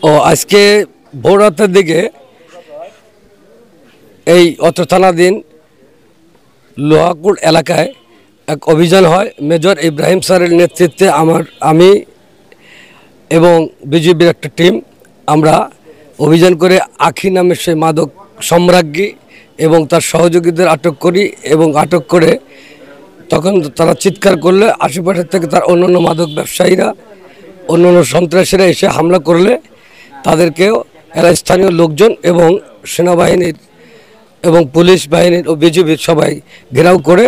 ও আজকে ভোর রাতের দিকে এই অত্র থানাধীন লোহাকুড় এলাকায় এক অভিযান হয়। মেজর ইব্রাহিম স্যারের নেতৃত্বে আমি এবং বিজিবির একটা টিম আমরা অভিযান করে আখি নামের সেই মাদক সম্রাজ্ঞী এবং তার সহযোগীদের আটক করি এবং আটক করে তখন তারা চিৎকার করলে আশেপাশের থেকে তার অন্যান্য মাদক ব্যবসায়ীরা অন্যান্য সন্ত্রাসীরা এসে হামলা করলে তাদেরকেও এরা স্থানীয় লোকজন এবং সেনাবাহিনীর এবং পুলিশ বাহিনীর ও বিজিবির সবাই ঘেরাও করে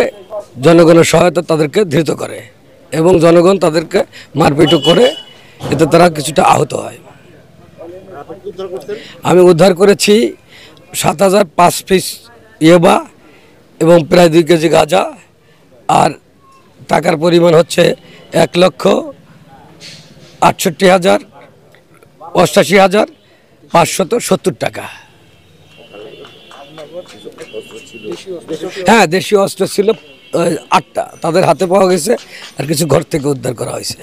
জনগণের সহায়তা তাদেরকে ধৃত করে এবং জনগণ তাদেরকে মারপিটও করে, এতে তারা কিছুটা আহত হয়। আমি উদ্ধার করেছি 7,005 পিস ইয়েবা এবং প্রায় 2 কেজি গাঁজা, আর টাকার পরিমাণ হচ্ছে 1,68,570 টাকা। হ্যাঁ, দেশীয় অস্ত্র ছিল 8টা, তাদের হাতে পাওয়া গেছে, আর কিছু ঘর থেকে উদ্ধার করা হয়েছে।